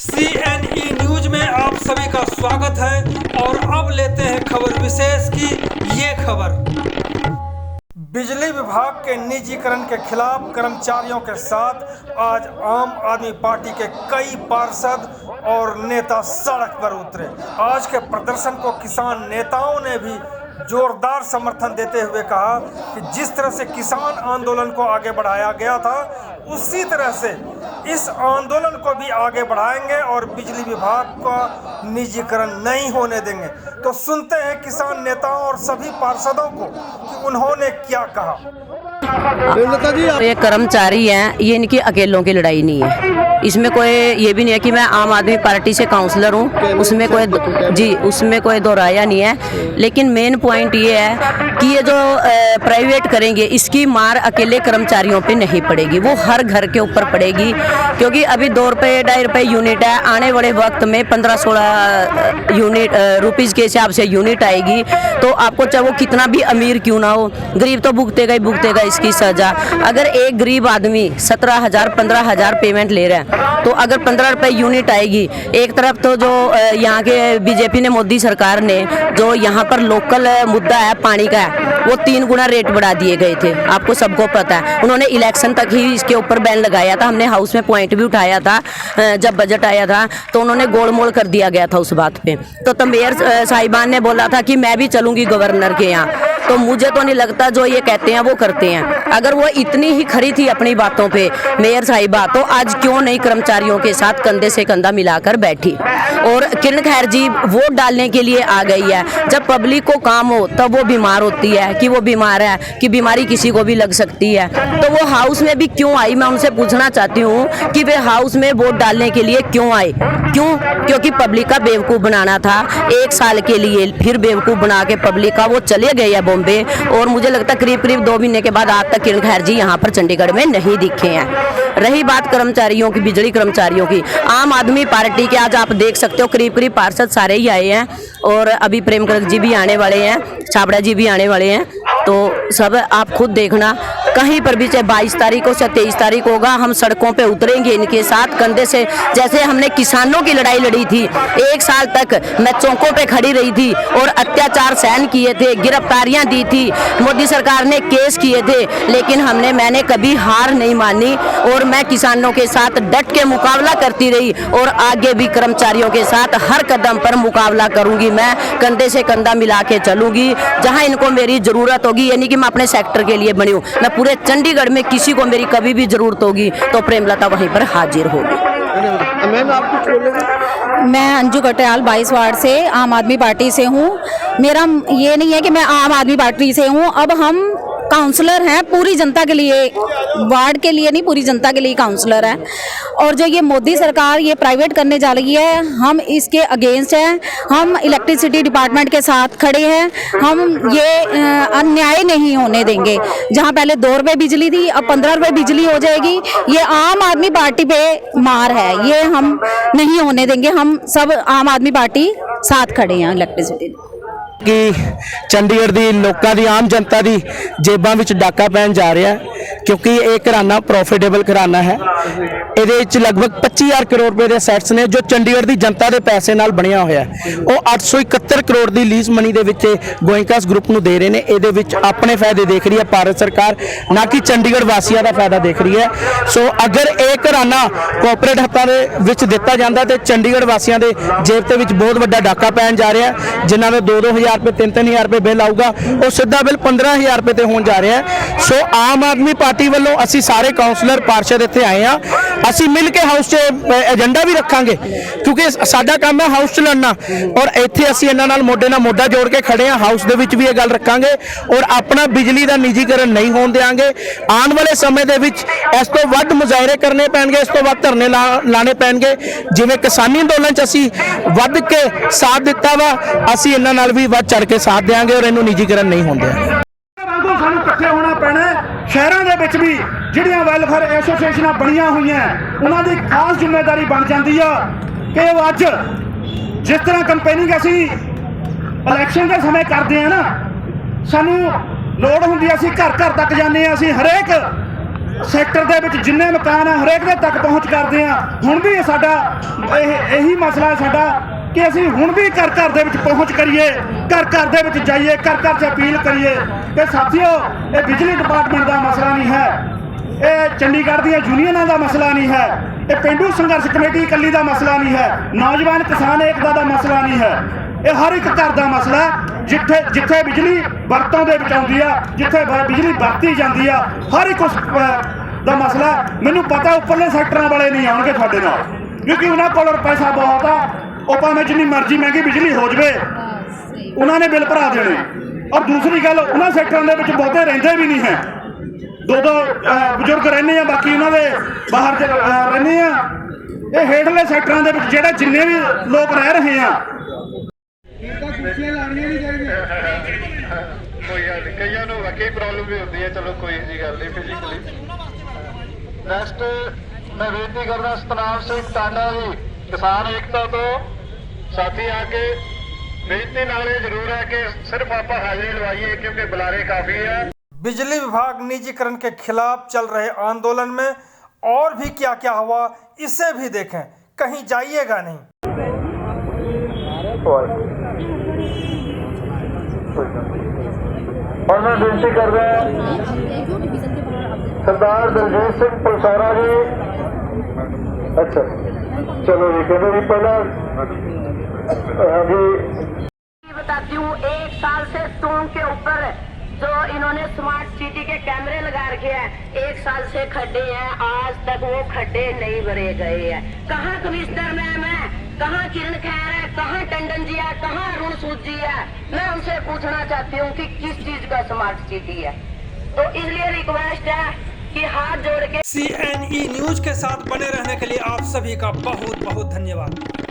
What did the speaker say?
CNE news में आप सभी का स्वागत है और अब लेते हैं खबर विशेष की ये खबर। बिजली विभाग के निजीकरण के खिलाफ कर्मचारियों के साथ आज आम आदमी पार्टी के कई पार्षद और नेता सड़क पर उतरे। आज के प्रदर्शन को किसान नेताओं ने भी जोरदार समर्थन देते हुए कहा कि जिस तरह से किसान आंदोलन को आगे बढ़ाया गया था उसी तरह से इस आंदोलन को भी आगे बढ़ाएंगे और बिजली विभाग का निजीकरण नहीं होने देंगे। तो सुनते हैं किसान नेताओं और सभी पार्षदों को कि उन्होंने क्या कहा। ये कर्मचारी हैं, ये इनकी अकेलों की लड़ाई नहीं है। इसमें कोई ये भी नहीं है कि मैं आम आदमी पार्टी से काउंसलर हूँ, उसमें कोई दो राया नहीं है। लेकिन मेन पॉइंट ये है कि ये जो प्राइवेट करेंगे इसकी मार अकेले कर्मचारियों पे नहीं पड़ेगी, वो हर घर के ऊपर पड़ेगी। क्योंकि अभी 2 रुपये 2.5 रुपये यूनिट है, आने वाले वक्त में 15-16 यूनिट रुपीज़ के हिसाब से यूनिट आएगी। तो आपको चाहे वो कितना भी अमीर क्यों ना हो, गरीब तो भुगतेगा ही भुगतेगा इसकी सजा। अगर एक गरीब आदमी 17,000 15,000 पेमेंट ले रहा है तो अगर 15 रुपये यूनिट आएगी, एक तरफ तो जो यहाँ के बीजेपी ने मोदी सरकार ने जो यहाँ पर लोकल मुद्दा है पानी का है वो 3 गुना रेट बढ़ा दिए गए थे, आपको सबको पता है। उन्होंने इलेक्शन तक ही इसके ऊपर बैन लगाया था, हमने हाउस में पॉइंट भी उठाया था जब बजट आया था, तो उन्होंने गोलमोल कर दिया गया था उस बात पे। तो मेयर साहिबान ने बोला था कि मैं भी चलूंगी गवर्नर के यहाँ, तो मुझे तो नहीं लगता जो ये कहते हैं वो करते हैं। अगर वो इतनी ही खरी थी अपनी बातों पे मेयर साहिबा, तो आज क्यों नहीं कर्मचारियों के साथ कंधे से कंधा मिलाकर बैठी। और किरण खैर जी वोट डालने के लिए आ गई है, जब पब्लिक को काम हो तब वो बीमार होती है कि वो बीमार है, कि बीमारी किसी को भी लग सकती है। तो वो हाउस में भी क्यों आई, मैं उनसे पूछना चाहती हूँ कि वे हाउस में वोट डालने के लिए क्यों आए। क्यों? क्योंकि पब्लिक का बेवकूफ़ बनाना था 1 साल के लिए, फिर बेवकूफ़ बना के पब्लिक का वो चले गए हैं बॉम्बे। और मुझे लगता है करीब 2 महीने के बाद आज तक किरण खैर जी यहाँ पर चंडीगढ़ में नहीं दिखे हैं। रही बात कर्मचारियों की, बिजली कर्मचारियों की, आम आदमी पार्टी के आज आप देख सकते हो करीब पार्षद सारे ही आए हैं और अभी प्रेम गर्ग जी भी आने वाले हैं, छाबड़ा जी भी आने वाले हैं। तो सब आप खुद देखना, कहीं पर भी चाहे 22 तारीख हो चाहे 23 तारीख होगा, हम सड़कों पे उतरेंगे इनके साथ कंधे से। जैसे हमने किसानों की लड़ाई लड़ी थी, 1 साल तक मैं चौकों पे खड़ी रही थी और अत्याचार सहन किए थे, गिरफ्तारियां दी थी, मोदी सरकार ने केस किए थे, लेकिन मैंने कभी हार नहीं मानी और मैं किसानों के साथ डट के मुकाबला करती रही और आगे भी कर्मचारियों के साथ हर कदम पर मुकाबला करूंगी। मैं कंधे से कंधा मिला के चलूंगी, जहां इनको मेरी जरूरत होगी। यानी कि मैं अपने सेक्टर के लिए बनी हूँ, मैं पूरे चंडीगढ़ में किसी को मेरी कभी भी जरूरत होगी तो प्रेमलता वहीं पर हाजिर होगी। मैं अंजू कटियाल 22 वार्ड से आम आदमी पार्टी से हूँ। मेरा ये नहीं है कि मैं आम आदमी पार्टी से हूँ, अब हम काउंसलर हैं पूरी जनता के लिए, वार्ड के लिए नहीं, पूरी जनता के लिए काउंसलर हैं। और जो ये मोदी सरकार ये प्राइवेट करने जा रही है, हम इसके अगेंस्ट हैं। हम इलेक्ट्रिसिटी डिपार्टमेंट के साथ खड़े हैं, हम ये अन्याय नहीं होने देंगे। जहां पहले 2 रुपये बिजली थी अब 15 रुपये बिजली हो जाएगी, ये आम आदमी पार्टी पे मार है, ये हम नहीं होने देंगे। हम सब आम आदमी पार्टी साथ खड़े हैं इलेक्ट्रिसिटी कि चंडीगढ़ ਦੀ ਲੋਕਾਂ ਦੀ ਆਮ ਜਨਤਾ ਦੀ ਜੇਬਾਂ ਵਿੱਚ ਡਾਕਾ ਪੈਣ ਜਾ ਰਿਹਾ ਹੈ, क्योंकि ਇਹ ਘਰਾਨਾ ਪ੍ਰੋਫਿਟੇਬਲ ਘਰਾਨਾ ਹੈ। ਇਹਦੇ ਵਿੱਚ ਲਗਭਗ 25,000 ਕਰੋੜ ਰੁਪਏ ਦੇ ਸੈਟਸ ਨੇ ਜੋ ਚੰਡੀਗੜ੍ਹ ਦੀ ਜਨਤਾ ਦੇ ਪੈਸੇ ਨਾਲ ਬਣਿਆ ਹੋਇਆ ਹੈ। ਉਹ 871 ਕਰੋੜ ਦੀ ਲੀਜ਼ ਮਨੀ ਦੇ ਵਿੱਚ ਗੋਇੰਕਾਸ ਗਰੁੱਪ ਨੂੰ ਦੇ ਰਹੇ ਨੇ। ਇਹਦੇ ਵਿੱਚ ਆਪਣੇ ਫਾਇਦੇ ਦੇਖ ਰਹੀ ਹੈ ਭਾਰਤ ਸਰਕਾਰ, ਨਾ ਕਿ ਚੰਡੀਗੜ੍ਹ ਵਾਸੀਆਂ ਦਾ ਫਾਇਦਾ ਦੇਖ ਰਹੀ ਹੈ। ਸੋ ਅਗਰ ਇਹ ਘਰਾਨਾ ਕੋਆਪਰੇਟ ਹੱਥਾਂ ਦੇ ਵਿੱਚ ਦਿੱਤਾ ਜਾਂਦਾ ਤੇ ਚੰਡੀਗੜ੍ਹ ਵਾਸੀਆਂ ਦੇ ਜੇਬ ਦੇ ਵਿੱਚ ਬਹੁਤ ਵੱਡਾ ਡਾਕਾ ਪੈਣ ਜਾ ਰਿਹਾ, ਜਿਨ੍ਹਾਂ ਦਾ 2-2 ਹਜ਼ਾਰ रुपये 3-3 हज़ार रुपये बिल आऊगा, और सीधा बिल 15,000 रुपये ते होने जा रहा है। सो आम आदमी पार्टी वालों असी सारे काउंसलर पार्षद इत्थे आए हैं, असी मिल के हाउस च एजेंडा भी रखांगे, क्योंकि साडा काम है हाउस च लड़ना। और इत्थे असी इन्हां नाल मोढे नाल मोढा जोड़ के खड़े हैं, हाउस दे विच भी ये गल रखांगे और अपना बिजली का निजीकरण नहीं होण देंगे। आने वाले समय दे विच इस तो वध मुजाहरे करने पैणगे, इस तो वध धरने लाने पैणगे। जिवें किसानी अंदोलन च असी वध के साथ दिता वा, असी इन्हां नाल भी वध चढ़ के साथ देंगे और इनू निजीकरण नहीं होने देंगे। ਸਾਨੂੰ ਇਕੱਠੇ ਹੋਣਾ ਪੈਣਾ। ਸ਼ਹਿਰਾਂ ਦੇ ਵਿੱਚ ਵੀ ਜਿਹੜੀਆਂ ਵੈਲਫੇਅਰ ਐਸੋਸੀਏਸ਼ਨਾਂ ਬਣੀਆਂ ਹੋਈਆਂ ਉਹਨਾਂ ਦੀ ਖਾਸ ਜ਼ਿੰਮੇਵਾਰੀ ਬਣ ਜਾਂਦੀ ਆ ਕਿ ਉਹ ਅੱਜ ਜਿਸ ਤਰ੍ਹਾਂ ਕੰਪੇਨਿੰਗ ਅਸੀਂ ਇਲੈਕਸ਼ਨ ਦੇ ਸਮੇਂ ਕਰਦੇ ਆ ਨਾ, ਸਾਨੂੰ ਲੋੜ ਹੁੰਦੀ, ਅਸੀਂ ਘਰ ਘਰ ਤੱਕ ਜਾਂਦੇ ਆ, ਅਸੀਂ ਹਰੇਕ ਸੈਕਟਰ ਦੇ ਵਿੱਚ ਜਿੰਨੇ ਮਕਾਨ ਆ ਹਰੇਕ ਦੇ ਤੱਕ ਪਹੁੰਚ ਕਰਦੇ ਆ। ਹੁਣ ਵੀ ਸਾਡਾ ਇਹੀ ਮਸਲਾ ਸਾਡਾ ਕਿ ਅਸੀਂ ਹੁਣ ਵੀ ਘਰ ਘਰ ਦੇ ਵਿੱਚ ਪਹੁੰਚ ਕਰੀਏ, ਘਰ ਘਰ ਦੇ ਵਿੱਚ ਜਾਈਏ, ਘਰ ਘਰ 'ਚ ਅਪੀਲ ਕਰੀਏ ਕਿ ਸਾਥੀਓ ਇਹ ਬਿਜਲੀ ਡਿਪਾਰਟਮੈਂਟ ਦਾ ਮਸਲਾ ਨਹੀਂ ਹੈ, ਇਹ ਚੰਡੀਗੜ੍ਹ ਦੀਆਂ ਯੂਨੀਅਨਾਂ ਦਾ ਮਸਲਾ ਨਹੀਂ ਹੈ, ਇਹ ਪੇਂਡੂ ਸੰਘਰਸ਼ ਕਮੇਟੀ ਇਕੱਲੀ ਦਾ ਮਸਲਾ ਨਹੀਂ ਹੈ, ਨੌਜਵਾਨ ਕਿਸਾਨ ਏਕਤਾ ਦਾ ਮਸਲਾ ਨਹੀਂ ਹੈ, ਇਹ ਹਰ ਇੱਕ ਘਰ ਦਾ ਮਸਲਾ ਹੈ। ਜਿੱਥੇ ਬਿਜਲੀ ਵਰਤੋਂ ਦੇ ਵਿੱਚ ਆਉਂਦੀ ਆ, ਜਿੱਥੇ ਬਿਜਲੀ ਵਰਤੀ ਜਾਂਦੀ ਆ, ਹਰ ਇੱਕ ਉਸ ਦਾ ਮਸਲਾ। ਮੈਨੂੰ ਪਤਾ ਉੱਪਰਲੇ ਸੈਕਟਰਾਂ ਵਾਲੇ ਨਹੀਂ ਆਉਣਗੇ ਤੁਹਾਡੇ ਨਾਲ, ਕਿਉਂਕਿ ਉਹਨਾਂ ਕੋਲ ਪੈਸਾ ਬਹੁਤ ਆ, ਉਹ ਭਾਵੇਂ ਜਿੰਨੀ ਮਰਜ਼ੀ ਮਹਿੰਗੀ ਬਿਜਲੀ ਹੋ ਜਾਵੇ ਉਹਨਾਂ ਨੇ ਬਿੱਲ ਭਰਾ ਦੇਣੇ। ਔਰ ਦੂਸਰੀ ਗੱਲ, ਉਹਨਾਂ ਸੈਕਟਰਾਂ ਦੇ ਵਿੱਚ ਬਹੁਤੇ ਰਹਿੰਦੇ ਵੀ ਨਹੀਂ ਹੈ, ਦੋ ਬਜ਼ੁਰਗ ਰਹਿੰਦੇ ਆ, ਬਾਕੀ ਉਹਨਾਂ ਦੇ ਬਾਹਰ ਰਹਿੰਦੇ ਆ। ਇਹ ਹੇਠਲੇ ਸੈਕਟਰਾਂ ਦੇ ਵਿੱਚ ਜਿਹੜੇ ਜਿੰਨੇ ਵੀ ਲੋਕ ਰਹਿ ਰਹੇ ਆ, ਕੋਈ ਗੱਲ ਨਹੀਂ, ਕਈਆਂ ਨੂੰ ਵਾਕਈ ਪ੍ਰੋਬਲਮ ਵੀ ਹੁੰਦੀ ਹੈ। ਚਲੋ ਕੋਈ ਜੀ ਗੱਲ ਨਹੀਂ। ਫਿਜ਼ੀਕਲੀ ਨੈਕਸਟ ਮੈਂ ਬੇਨਤੀ ਕਰਦਾ ਸਤਨਾਮ ਸਿੰਘ ਟਾਂਡਾ ਜੀ, ਕਿਸਾਨ ਏਕਤਾ ਤੋਂ ਸਾਥੀ ਆ ਕੇ ਬੇਨਤੀ ਨਾਲ ਇਹ ਜ਼ਰੂਰ ਹੈ ਕਿ सिर्फ आप हाजिरी लवाइए क्योंकि बुलारे काफी है। बिजली विभाग निजीकरण के खिलाफ चल रहे आंदोलन में और भी क्या क्या हुआ इसे भी देखें, कहीं जाइएगा नहीं। और मैं बेनती कर रहा सरदार दलजीत सिंह पुलसारा जी। अच्छा चलो जी, कहते जी पहला हाँ जी बताती हूँ, 1 साल से टोंग के ऊपर जो इन्होंने स्मार्ट सिटी के कैमरे लगा रखे हैं, 1 साल से खड्डे हैं, आज तक वो खड्डे नहीं भरे गए हैं। कहाँ कमिश्नर मैम है, कहाँ किरण खैर है, कहाँ टंडन जी है, कहाँ अरुण सूद जी है। मैं उनसे पूछना चाहती हूँ कि किस चीज का स्मार्ट सिटी है। तो इसलिए रिक्वेस्ट है कि हाथ जोड़ के CNE न्यूज के साथ बने रहने के लिए आप सभी का बहुत बहुत धन्यवाद।